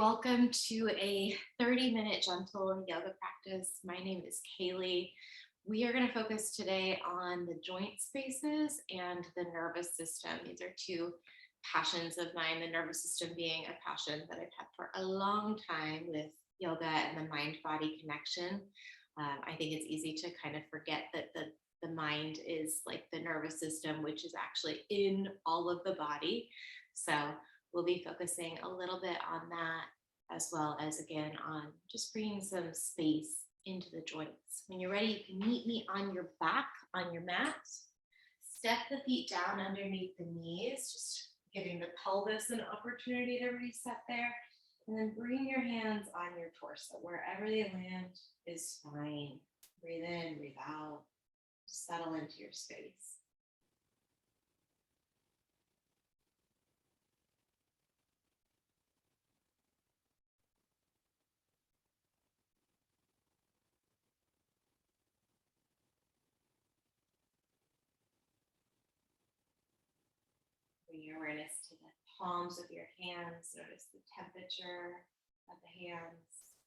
Welcome to a 30-minute gentle yoga practice. My name is Kaylee. We are going to focus today on the joint spaces and the nervous system. These are two passions of mine, the nervous system being a passion that I've had for a long time with yoga and the mind-body connection. I think it's easy to kind of forget that the mind is like the nervous system, which is actually in all of the body. So we'll be focusing a little bit on that, as well as again on just bringing some space into the joints. When you're ready, you can meet me on your back, on your mat. Step the feet down underneath the knees, just giving the pelvis an opportunity to reset there. And then bring your hands on your torso. Wherever they land is fine. Breathe in, breathe out. Settle into your space. Bring your awareness to the palms of your hands. Notice the temperature of the hands,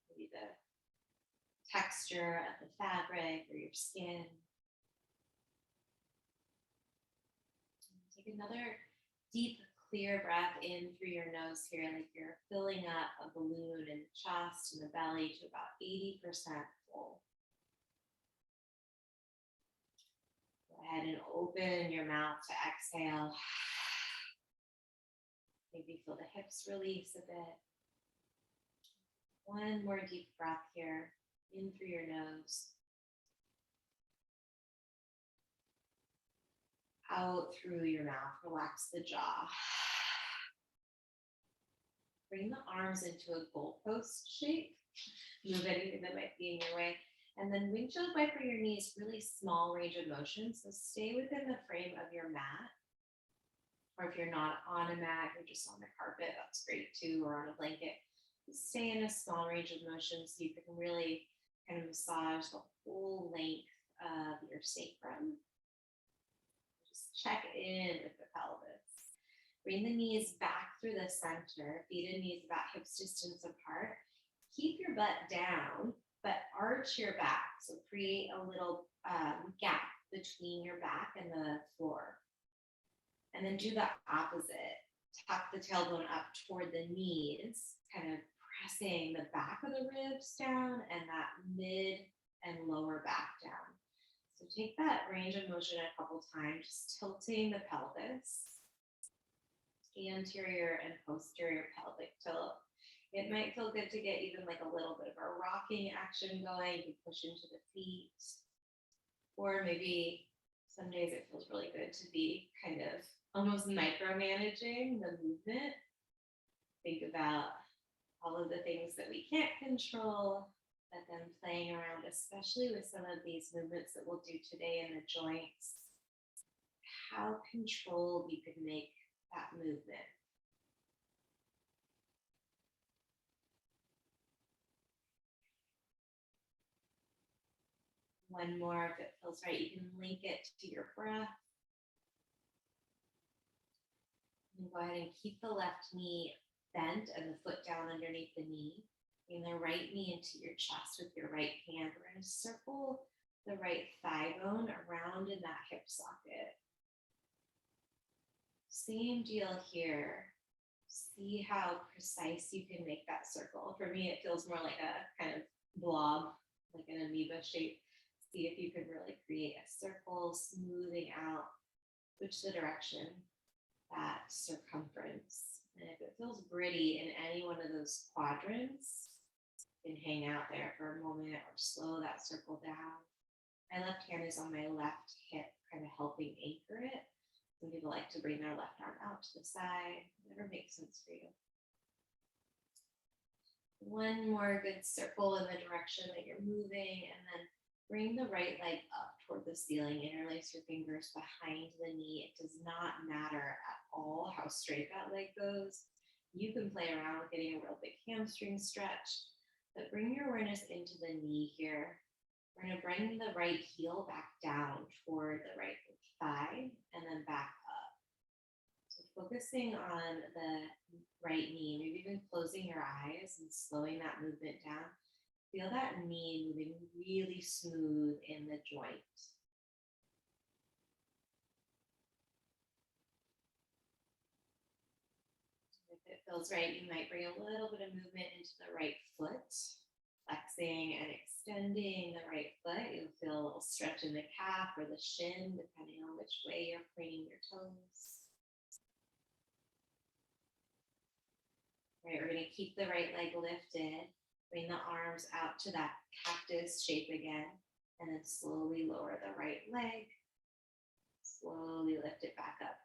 maybe the texture of the fabric or your skin. Take another deep, clear breath in through your nose here, like you're filling up a balloon in the chest and the belly to about 80% full. Go ahead and open your mouth to exhale. Maybe feel the hips release a bit. One more deep breath here, in through your nose. Out through your mouth, relax the jaw. Bring the arms into a goalpost shape. Move anything that might be in your way. And then windshield wiper your knees, really small range of motion. So stay within the frame of your mat. Or if you're not on a mat, you're just on the carpet, that's great too, or on a blanket. Just stay in a small range of motion so you can really kind of massage the whole length of your sacrum. Just check in with the pelvis. Bring the knees back through the center, feet and knees about hips distance apart. Keep your butt down, but arch your back. So create a little gap between your back and the floor. And then do the opposite. Tuck the tailbone up toward the knees, kind of pressing the back of the ribs down and that mid and lower back down. So take that range of motion a couple times, just tilting the pelvis, anterior and posterior pelvic tilt. It might feel good to get even like a little bit of a rocking action going. You can push into the feet, or maybe some days it feels really good to be kind of almost micromanaging the movement. Think about all of the things that we can't control, but then playing around, especially with some of these movements that we'll do today in the joints, how controlled we could make that movement. One more, if it feels right, you can link it to your breath. And go ahead and keep the left knee bent and the foot down underneath the knee. Bring the right knee into your chest with your right hand. We're going to circle the right thigh bone around in that hip socket. Same deal here. See how precise you can make that circle. For me, it feels more like a kind of blob, like an amoeba shape. See if you can really create a circle, smoothing out which the direction, that circumference. And if it feels gritty in any one of those quadrants, you can hang out there for a moment or slow that circle down. My left hand is on my left hip, kind of helping anchor it. Some people like to bring their left arm out to the side, whatever makes sense for you. One more good circle in the direction that you're moving, and then bring the right leg up toward the ceiling. Interlace your fingers behind the knee. It does not matter at all how straight that leg goes. You can play around with getting a real big hamstring stretch, but bring your awareness into the knee here. We're going to bring the right heel back down toward the right thigh and then back up. So focusing on the right knee, maybe even closing your eyes and slowing that movement down. Feel that knee moving really smooth in the joint. If it feels right, you might bring a little bit of movement into the right foot, flexing and extending the right foot. You'll feel a little stretch in the calf or the shin, depending on which way you're pointing your toes. All right, we're going to keep the right leg lifted. Bring the arms out to that cactus shape again, and then slowly lower the right leg. Slowly lift it back up.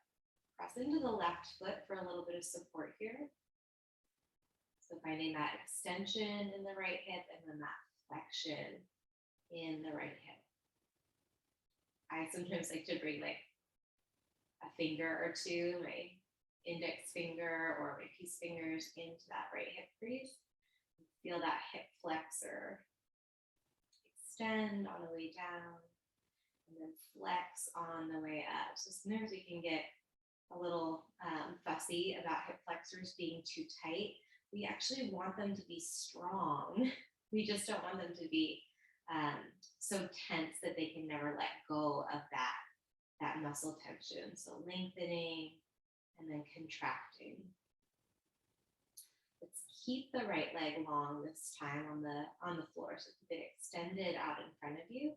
Press into the left foot for a little bit of support here. So finding that extension in the right hip and then that flexion in the right hip. I sometimes like to bring like a finger or two, my index finger or my peace fingers into that right hip crease. Feel that hip flexor extend on the way down and then flex on the way up. So sometimes we can get a little fussy about hip flexors being too tight. We actually want them to be strong. We just don't want them to be so tense that they can never let go of that muscle tension. So lengthening and then contracting. Let's keep the right leg long this time on the floor. So keep it extended out in front of you.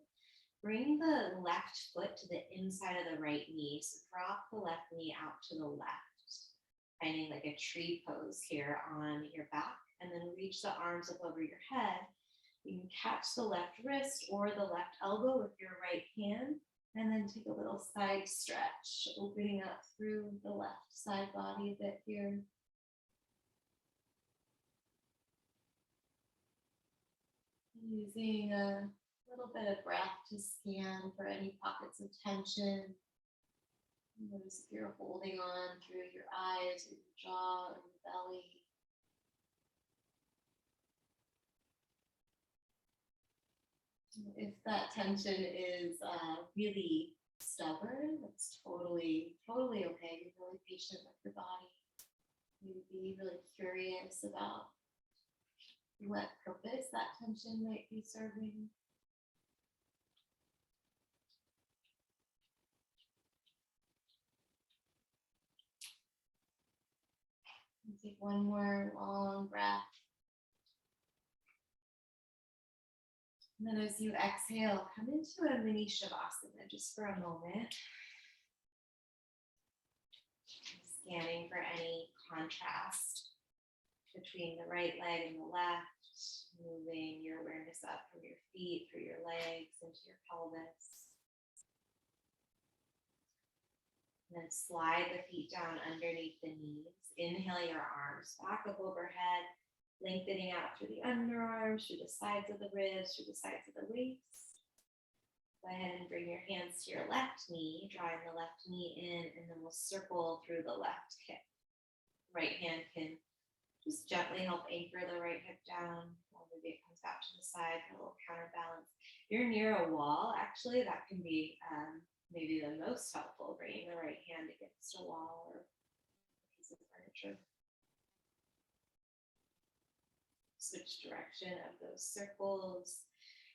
Bring the left foot to the inside of the right knee. So drop the left knee out to the left, finding like a tree pose here on your back, and then reach the arms up over your head. You can catch the left wrist or the left elbow with your right hand, and then take a little side stretch, opening up through the left side body a bit here. Using a little bit of breath to scan for any pockets of tension. Notice if you're holding on through your eyes or your jaw or your belly. If that tension is really stubborn, that's totally okay. Be really patient with your body. You be really curious about what purpose that tension might be serving. And take one more long breath. And then as you exhale, come into a mini Shavasana just for a moment. Scanning for any contrast between the right leg and the left, moving your awareness up from your feet, through your legs, into your pelvis. And then slide the feet down underneath the knees. Inhale your arms back up overhead, lengthening out through the underarms, through the sides of the ribs, through the sides of the waist. Go ahead and bring your hands to your left knee, drawing the left knee in, and then we'll circle through the left hip. Right hand can just gently help anchor the right hip down, or maybe it comes out to the side for a little counterbalance. You're near a wall, actually, that can be maybe the most helpful, bringing the right hand against a wall or a piece of furniture. Switch direction of those circles.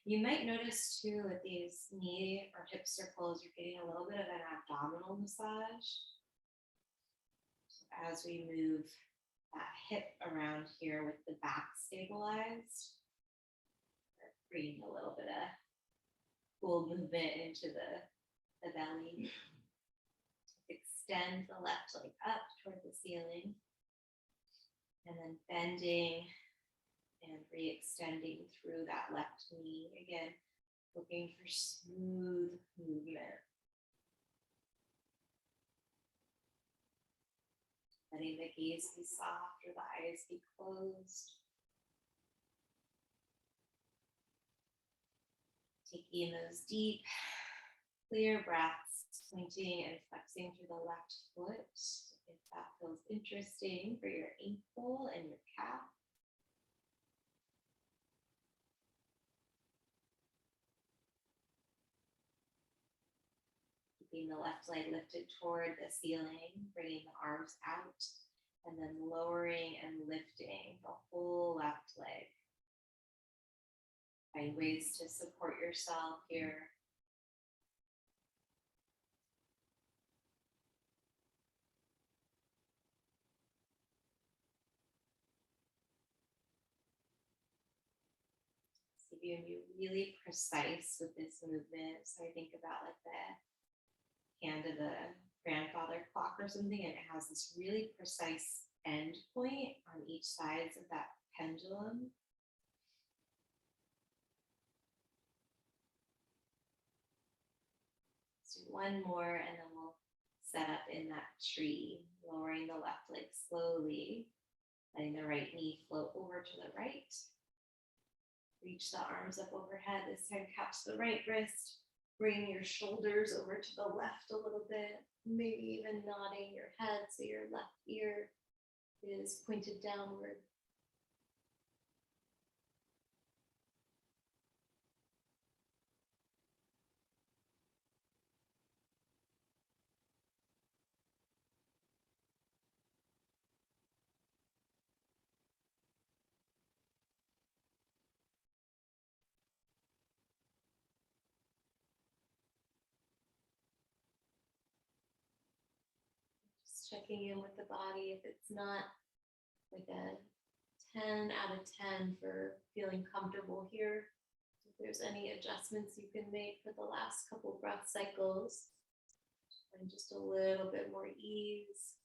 You might notice too with these knee or hip circles, you're getting a little bit of an abdominal massage. So as we move that hip around here with the back stabilized, we're bringing a little bit of cool movement into the belly. Extend the left leg up toward the ceiling, and then bending and re-extending through that left knee. Again, looking for smooth movement. Letting the gaze be soft or the eyes be closed. Taking those deep, clear breaths, pointing and flexing through the left foot. If that feels interesting for your ankle and your calf. Keeping the left leg lifted toward the ceiling, bringing the arms out, and then lowering and lifting the whole left leg. Find ways to support yourself here. So you can be really precise with this movement. So I think about like the hand of a grandfather clock or something, and it has this really precise end point on each sides of that pendulum. Let's do one more and then we'll set up in that tree, lowering the left leg slowly, letting the right knee float over to the right. Reach the arms up overhead. This time catch the right wrist. Bring your shoulders over to the left a little bit, maybe even nodding your head so your left ear is pointed downward. Just checking in with the body if it's not like a 10 out of 10 for feeling comfortable here. If there's any adjustments you can make for the last couple breath cycles, and just a little bit more ease.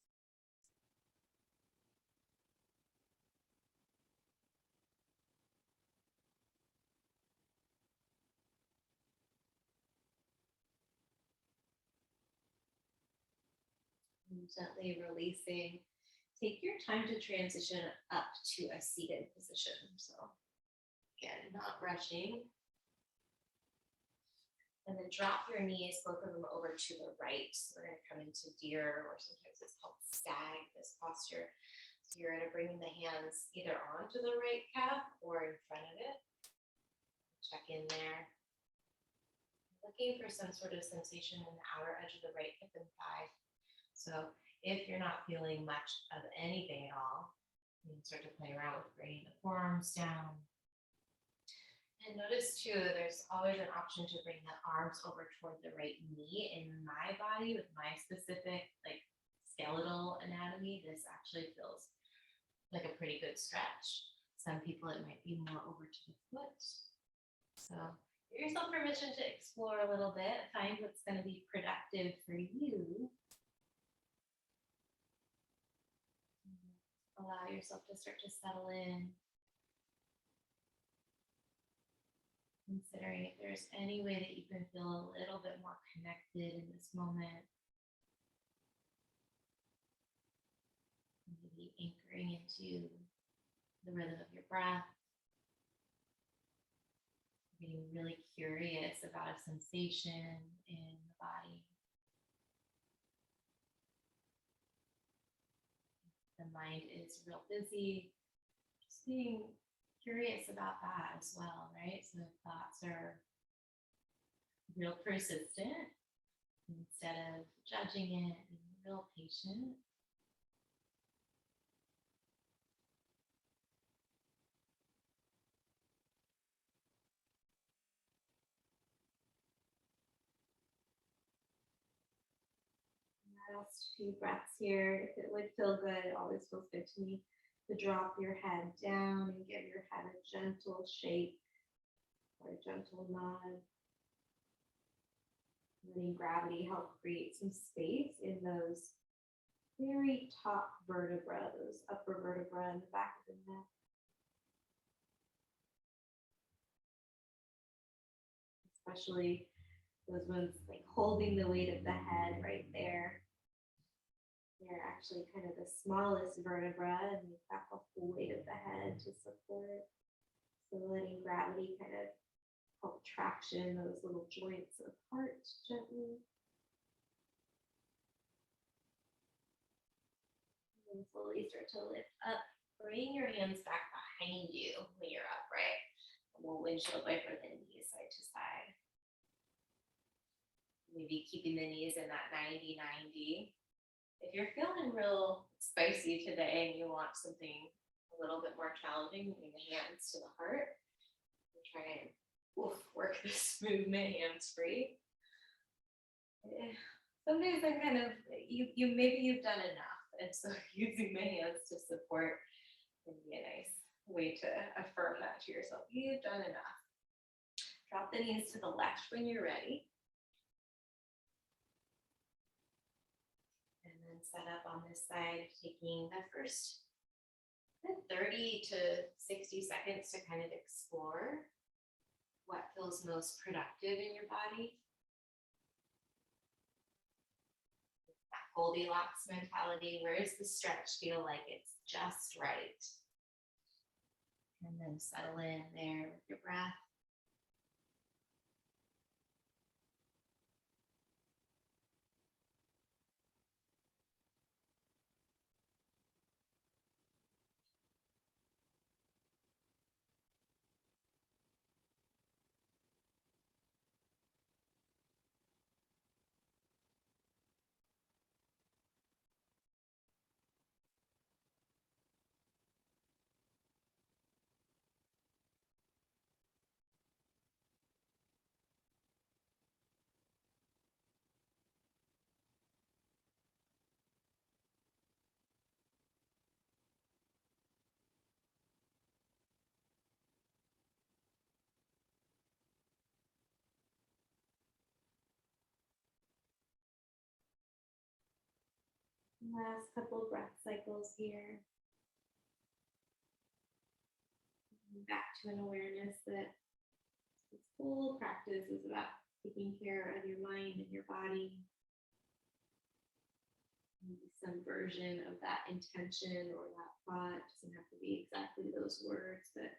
And gently releasing. Take your time to transition up to a seated position. So again, not rushing. And then drop your knees, both of them over to the right. So we're going to come into deer, or sometimes it's called stag, this posture. So you're going to bring the hands either onto the right calf or in front of it. Check in there. Looking for some sort of sensation in the outer edge of the right hip and thigh. So if you're not feeling much of anything at all, you can start to play around with bringing the forearms down. And notice too, there's always an option to bring the arms over toward the right knee. In my body, with my specific like skeletal anatomy, this actually feels like a pretty good stretch. Some people, it might be more over to the foot. So give yourself permission to explore a little bit, find what's going to be productive for you. Allow yourself to start to settle in. Considering if there's any way that you can feel a little bit more connected in this moment. Maybe anchoring into the rhythm of your breath. Getting really curious about a sensation in the body. The mind is real busy, just being curious about that as well, right? So if thoughts are real persistent, instead of judging it, being real patient. Last few breaths here. If it would feel good, it always feels good to me to drop your head down and give your head a gentle shake or a gentle nod. Letting gravity help create some space in those very top vertebra, those upper vertebra in the back of the neck. Especially those ones like holding the weight of the head right there. They're actually kind of the smallest vertebra, and you've got the whole weight of the head to support. So letting gravity kind of help traction those little joints apart gently. And slowly start to lift up. Bring your hands back behind you when you're upright. And we'll windshield wiper the knees side to side. Maybe keeping the knees in that 90-90. If you're feeling real spicy today and you want something a little bit more challenging, bring the hands to the heart and try and work this movement hands free. Some days I'm kind of, maybe you've done enough, and so using the hands to support can be a nice way to affirm that to yourself. You've done enough. Drop the knees to the left when you're ready. And then set up on this side, taking the first 30 to 60 seconds to kind of explore what feels most productive in your body. That Goldilocks mentality, where does the stretch feel like it's just right? And then settle in there with your breath. Last couple breath cycles here. Back to an awareness that this whole practice is about taking care of your mind and your body. Maybe some version of that intention or that thought. It doesn't have to be exactly those words, but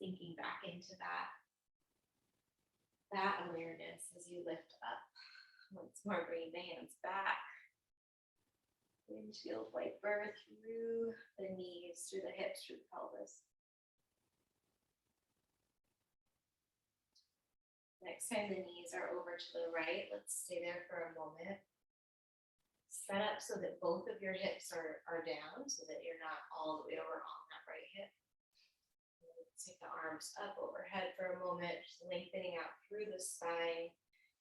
sinking back into that awareness as you lift up. Once more, bring the hands back. Windshield like birth through the knees, through the hips, through the pelvis. Next time the knees are over to the right, let's stay there for a moment. Set up so that both of your hips are down, so that you're not all the way over on that right hip. Let's take the arms up overhead for a moment, just lengthening out through the spine.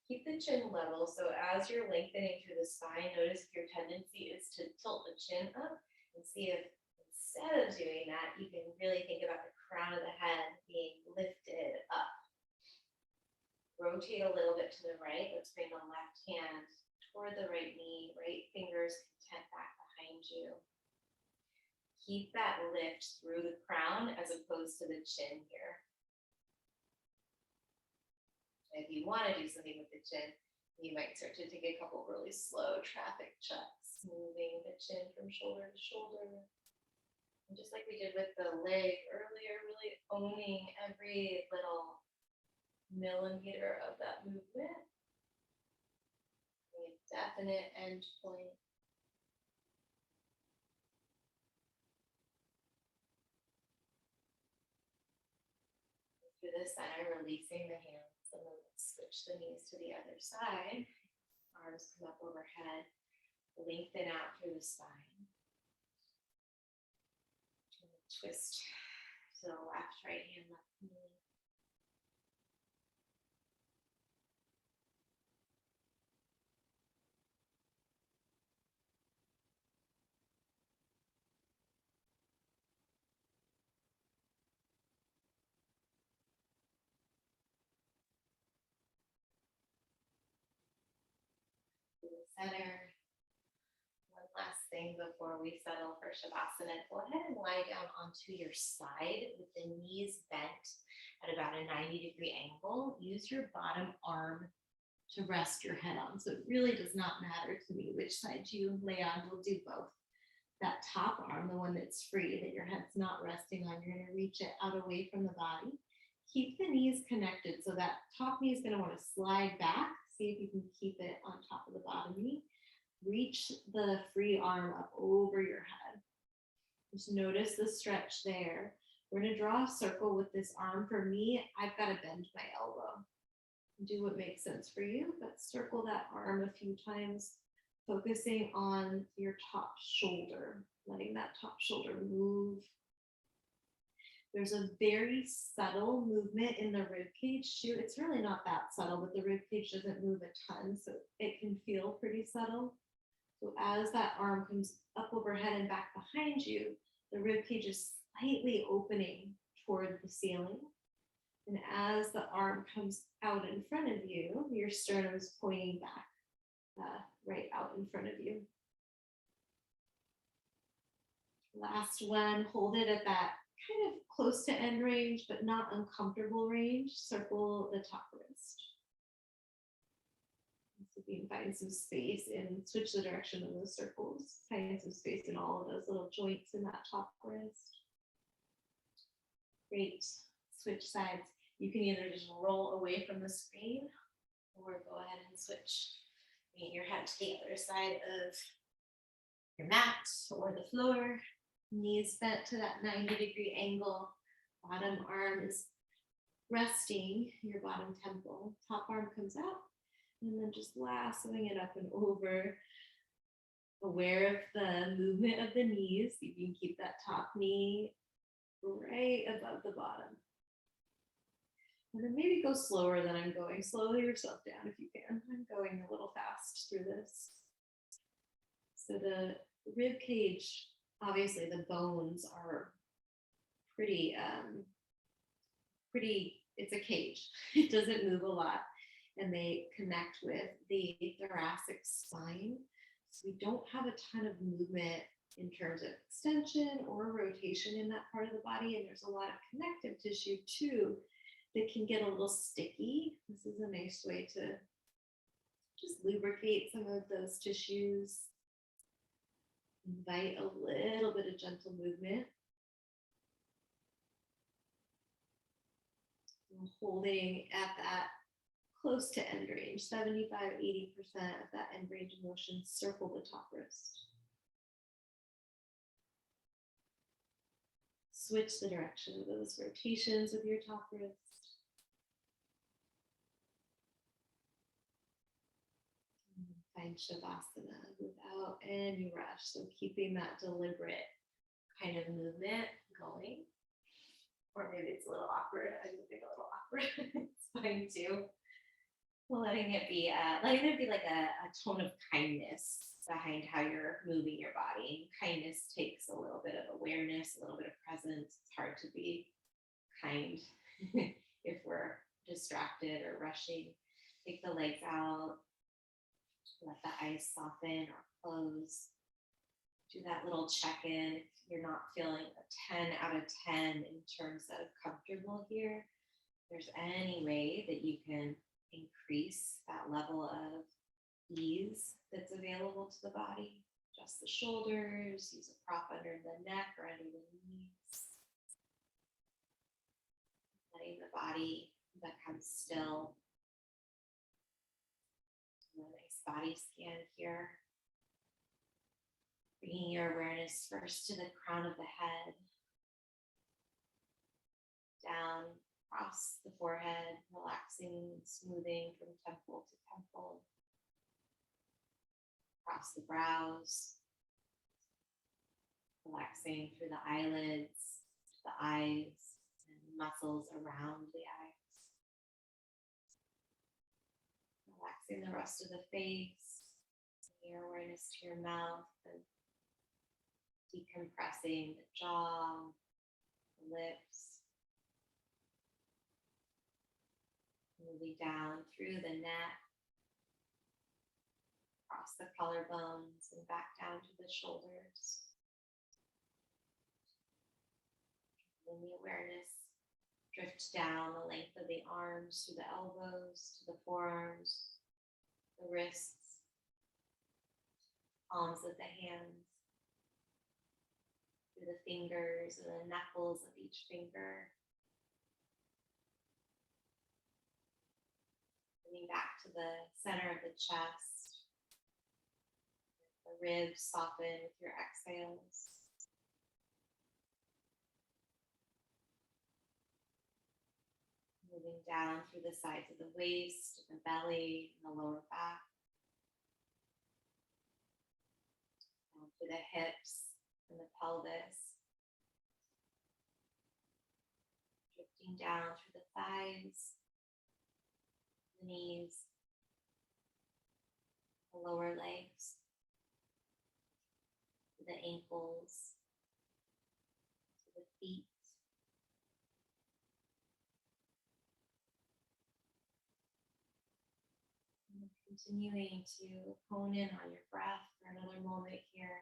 Keep the chin level, so as you're lengthening through the spine, notice if your tendency is to tilt the chin up, and see if instead of doing that, you can really think about the crown of the head being lifted up. Rotate a little bit to the right. Let's bring the left hand toward the right knee, right fingers content back behind you. Keep that lift through the crown as opposed to the chin here. If you want to do something with the chin, you might start to take a couple really slow traffic checks, moving the chin from shoulder to shoulder. And just like we did with the leg earlier, really owning every little millimeter of that movement. A definite end point. Through the center, releasing the hands. And then let's switch the knees to the other side. Arms come up overhead. Lengthen out through the spine. And twist to the left, right hand, left knee. To the center. One last thing before we settle for Shavasana. Go ahead and lie down onto your side with the knees bent at about a 90-degree angle. Use your bottom arm to rest your head on. So it really does not matter to me which side you lay on. We'll do both. That top arm, the one that's free, that your head's not resting on, you're going to reach it out away from the body. Keep the knees connected. So that top knee is going to want to slide back. See if you can keep it on top of the bottom knee. Reach the free arm up over your head. Just notice the stretch there. We're going to draw a circle with this arm. For me, I've got to bend my elbow. Do what makes sense for you, but circle that arm a few times, focusing on your top shoulder, letting that top shoulder move. There's a very subtle movement in the rib cage too. It's really not that subtle, but the rib cage doesn't move a ton, so it can feel pretty subtle. So as that arm comes up overhead and back behind you, the rib cage is slightly opening toward the ceiling. And as the arm comes out in front of you, your sternum is pointing back, right out in front of you. Last one, hold it at that kind of close to end range, but not uncomfortable range. Circle the top wrist. So you can find some space and switch the direction of those circles. Find some space in all of those little joints in that top wrist. Great. Switch sides. You can either just roll away from the screen or go ahead and switch. Bring your head to the other side of your mat or the floor. Knees bent to that 90-degree angle. Bottom arm is resting your bottom temple. Top arm comes out. And then just lassoing it up and over. Aware of the movement of the knees. You can keep that top knee right above the bottom. And then maybe go slower than I'm going. Slow yourself down if you can. I'm going a little fast through this. So the rib cage, obviously the bones are pretty, it's a cage. It doesn't move a lot. And they connect with the thoracic spine. So we don't have a ton of movement in terms of extension or rotation in that part of the body. And there's a lot of connective tissue too that can get a little sticky. This is a nice way to just lubricate some of those tissues. Invite a little bit of gentle movement. And holding at that close to end range, 75-80% of that end range of motion, circle the top wrist. Switch the direction of those rotations with your top wrist. Find Shavasana without any rush. So keeping that deliberate kind of movement going. Or maybe it's a little awkward. I'm moving a little awkward. It's fine too. Letting it be like a tone of kindness behind how you're moving your body. Kindness takes a little bit of awareness, a little bit of presence. It's hard to be kind if we're distracted or rushing. Take the legs out. Let the eyes soften or close. Do that little check-in. If you're not feeling a 10 out of 10 in terms of comfortable here, if there's any way that you can increase that level of ease that's available to the body. Adjust the shoulders, use a prop under the neck or under the knees. Letting the body become still. A nice body scan here. Bringing your awareness first to the crown of the head. Down across the forehead, relaxing and smoothing from temple to temple. Across the brows, relaxing through the eyelids, the eyes, and muscles around the eyes. Relaxing the rest of the face, your awareness to your mouth, and decompressing the jaw, the lips. Moving down through the neck, across the collarbones and back down to the shoulders. And the awareness drift down the length of the arms to the elbows, to the forearms, the wrists, palms of the hands, through the fingers and the knuckles of each finger. Coming back to the center of the chest. The ribs soften with your exhales. Moving down through the sides of the waist, the belly, and the lower back. Down through the hips and the pelvis. Drifting down through the thighs, the knees, the lower legs, to the ankles, to the feet. And continuing to hone in on your breath for another moment here.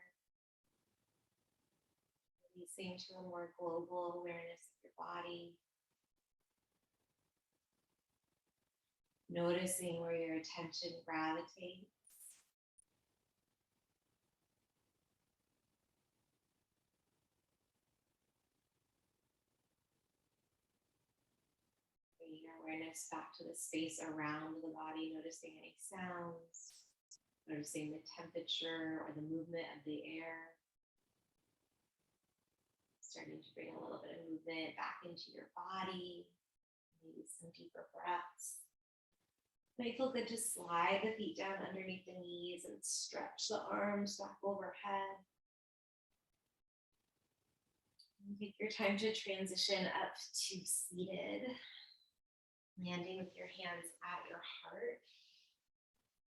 Releasing to a more global awareness of your body. Noticing where your attention gravitates. Bringing your awareness back to the space around the body, noticing any sounds, noticing the temperature or the movement of the air. Starting to bring a little bit of movement back into your body, maybe some deeper breaths. Might feel good to slide the feet down underneath the knees and stretch the arms back overhead. And take your time to transition up to seated, landing with your hands at your heart,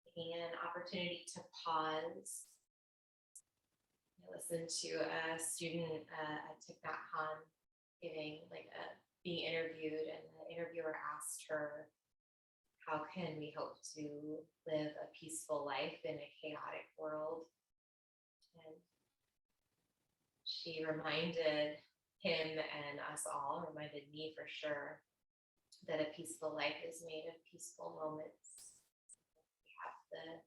taking an opportunity to pause. I listened to a student at Thich Nhat Hanh being interviewed, and the interviewer asked her, how can we hope to live a peaceful life in a chaotic world? And she reminded him and us all, reminded me for sure, that a peaceful life is made of peaceful moments. We have the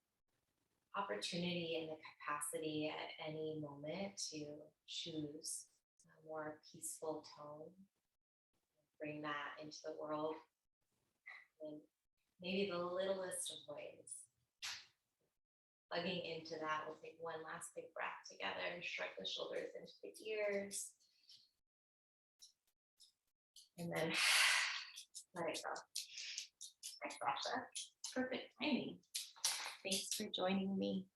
opportunity and the capacity at any moment to choose a more peaceful tone, bring that into the world. And maybe the littlest of ways. Plugging into that, we'll take one last big breath together, shrug the shoulders into the ears. And then let it go. Thanks, Rasha. Perfect timing. Thanks for joining me.